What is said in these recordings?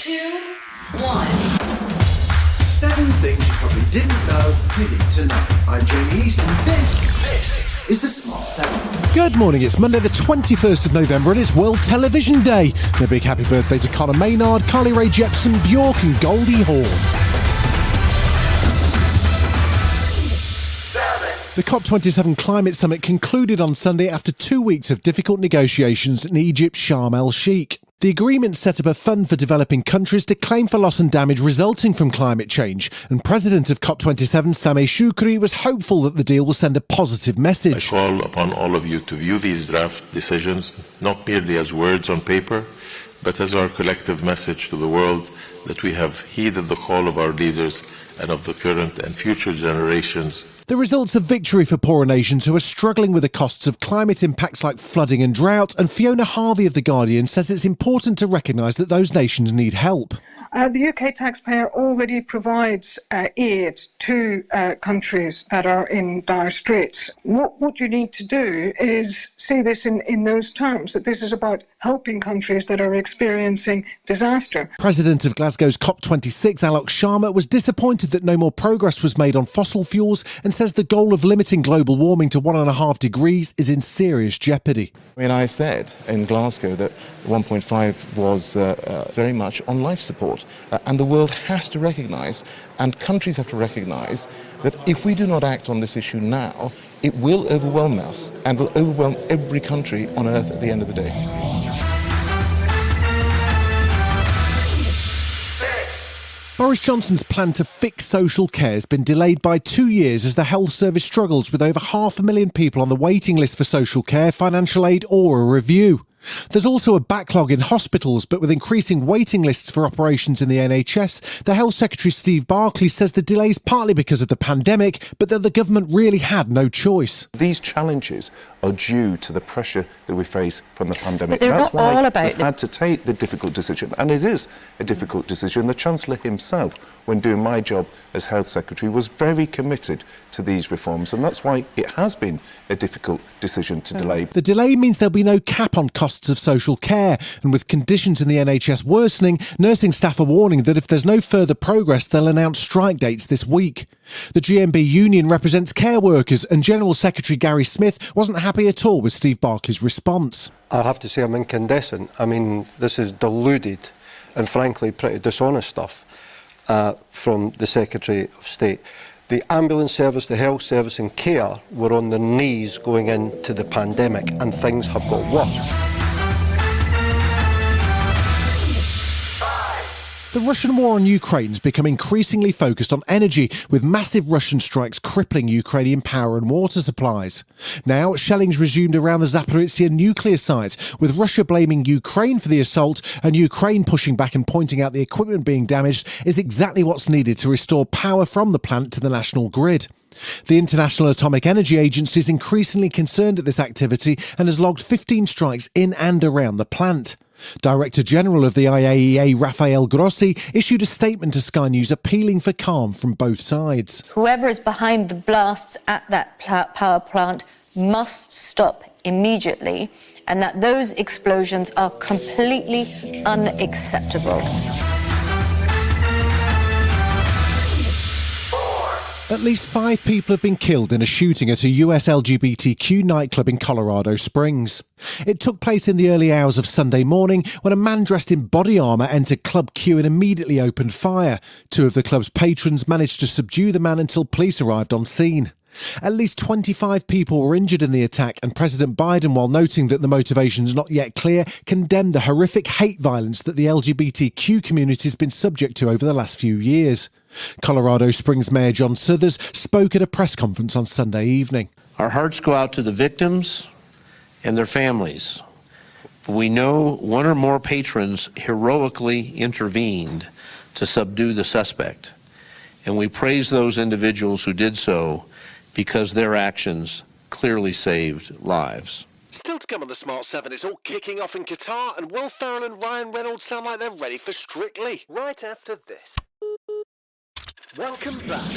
2, 1. 7 things you probably didn't know you need to know. I'm Jamie East, and this is the Smart 7. Good morning, it's Monday the 21st of November and it's World Television Day. And a big happy birthday to Conor Maynard, Carly Rae Jepsen, Bjork and Goldie Hawn. The COP27 climate summit concluded on Sunday after 2 weeks of difficult negotiations in Egypt's Sharm el-Sheikh. The agreement set up a fund for developing countries to claim for loss and damage resulting from climate change, and President of COP27 Sameh Shoukry was hopeful that the deal will send a positive message. I call upon all of you to view these draft decisions not merely as words on paper, but as our collective message to the world that we have heeded the call of our leaders and of the current and future generations. The result's a victory for poorer nations who are struggling with the costs of climate impacts like flooding and drought, and Fiona Harvey of The Guardian says it's important to recognise that those nations need help. The UK taxpayer already provides aid to countries that are in dire straits. What you need to do is see this in those terms, that this is about helping countries that are experiencing disaster. President of Glasgow's COP26, Alok Sharma, was disappointed that no more progress was made on fossil fuels and says the goal of limiting global warming to 1.5 degrees is in serious jeopardy. I mean, I said in Glasgow that 1.5 was very much on life support, and the world has to recognise, and countries have to recognise, that if we do not act on this issue now, it will overwhelm us and will overwhelm every country on earth at the end of the day. Boris Johnson's plan to fix social care has been delayed by 2 years as the health service struggles with over 500,000 people on the waiting list for social care, financial aid or a review. There's also a backlog in hospitals, but with increasing waiting lists for operations in the NHS, the Health Secretary Steve Barclay says the delay's partly because of the pandemic, but that the government really had no choice. These challenges are due to the pressure that we face from the pandemic. But That's not why all about we've had to take the difficult decision, and it is a difficult decision. The Chancellor himself, when doing my job as Health Secretary, was very committed to these reforms, and that's why it has been a difficult decision to delay. The delay means there'll be no cap on costs of social care, and with conditions in the NHS worsening, nursing staff are warning that if there's no further progress, they'll announce strike dates this week. The GMB union represents care workers, and General Secretary Gary Smith wasn't happy at all with Steve Barclay's response. I have to say I'm incandescent. I mean, this is deluded and frankly pretty dishonest stuff from the Secretary of State. The ambulance service, the health service and care were on their knees going into the pandemic, and things have got worse. The Russian war on Ukraine's become increasingly focused on energy, with massive Russian strikes crippling Ukrainian power and water supplies. Now, shelling's resumed around the Zaporizhzhia nuclear site, with Russia blaming Ukraine for the assault, and Ukraine pushing back and pointing out the equipment being damaged is exactly what's needed to restore power from the plant to the national grid. The International Atomic Energy Agency is increasingly concerned at this activity and has logged 15 strikes in and around the plant. Director General of the IAEA, Rafael Grossi, issued a statement to Sky News appealing for calm from both sides. Whoever is behind the blasts at that power plant must stop immediately, and that those explosions are completely unacceptable. At least 5 people have been killed in a shooting at a US LGBTQ nightclub in Colorado Springs. It took place in the early hours of Sunday morning when a man dressed in body armour entered Club Q and immediately opened fire. 2 of the club's patrons managed to subdue the man until police arrived on scene. At least 25 people were injured in the attack, and President Biden, while noting that the motivation's not yet clear, condemned the horrific hate violence that the LGBTQ community has been subject to over the last few years. Colorado Springs Mayor John Suthers spoke at a press conference on Sunday evening. Our hearts go out to the victims and their families. We know one or more patrons heroically intervened to subdue the suspect, and we praise those individuals who did so because their actions clearly saved lives. Still to come on the Smart 7, it's all kicking off in Qatar, and Will Ferrell and Ryan Reynolds sound like they're ready for Strictly right after this. Welcome back.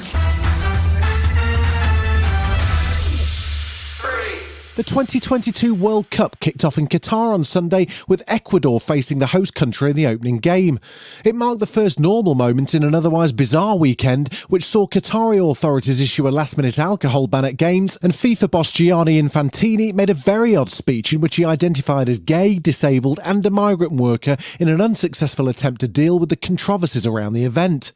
3, The 2022 World Cup kicked off in Qatar on Sunday with Ecuador facing the host country in the opening game. It marked the first normal moment in an otherwise bizarre weekend, which saw Qatari authorities issue a last-minute alcohol ban at games, and FIFA boss Gianni Infantini made a very odd speech in which he identified as gay, disabled and a migrant worker in an unsuccessful attempt to deal with the controversies around the event.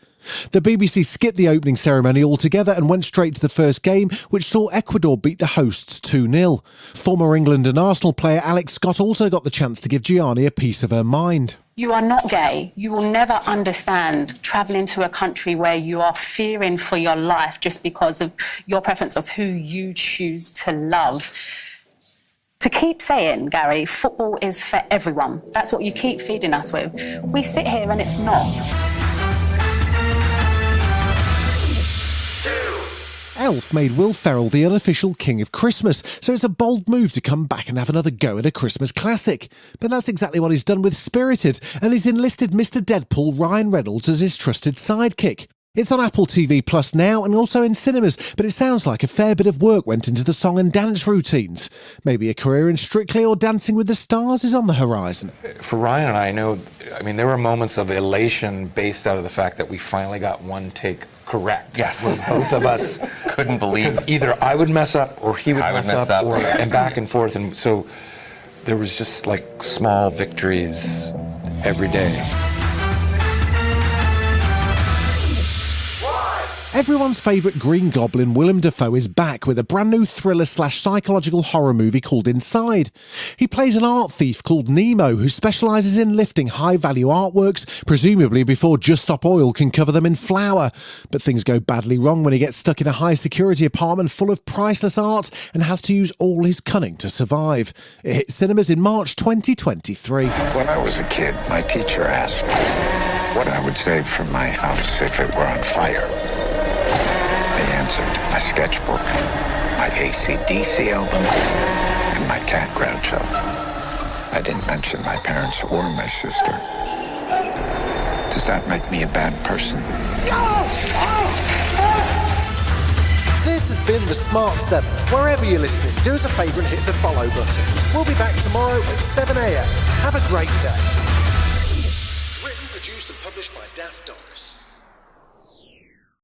The BBC skipped the opening ceremony altogether and went straight to the first game, which saw Ecuador beat the hosts 2-0. Former England and Arsenal player Alex Scott also got the chance to give Gianni a piece of her mind. You are not gay. You will never understand travelling to a country where you are fearing for your life just because of your preference of who you choose to love. To keep saying, Gary, football is for everyone. That's what you keep feeding us with. We sit here and it's not. Elf made Will Ferrell the unofficial king of Christmas, so it's a bold move to come back and have another go at a Christmas classic. But that's exactly what he's done with Spirited, and he's enlisted Mr. Deadpool Ryan Reynolds as his trusted sidekick. It's on Apple TV Plus now and also in cinemas, but it sounds like a fair bit of work went into the song and dance routines. Maybe a career in Strictly or Dancing with the Stars is on the horizon. For Ryan and I there were moments of elation based out of the fact that we finally got one take correct. Yes. Where both of us couldn't believe. Either I would mess up or he would I mess would mess up, up. and back and forth. And so there was just like small victories every day. Everyone's favourite Green Goblin Willem Dafoe is back with a brand new thriller/psychological horror movie called Inside. He plays an art thief called Nemo who specialises in lifting high-value artworks, presumably before Just Stop Oil can cover them in flour. But things go badly wrong when he gets stuck in a high-security apartment full of priceless art and has to use all his cunning to survive. It hits cinemas in March 2023. When I was a kid, my teacher asked me what I would save from my house if it were on fire. I answered my sketchbook, my AC/DC album, and my cat Groucho. I didn't mention my parents or my sister. Does that make me a bad person? This has been The Smart 7. Wherever you're listening, do us a favour and hit the follow button. We'll be back tomorrow at 7 a.m. Have a great day. Written, produced and published by Daft Dog.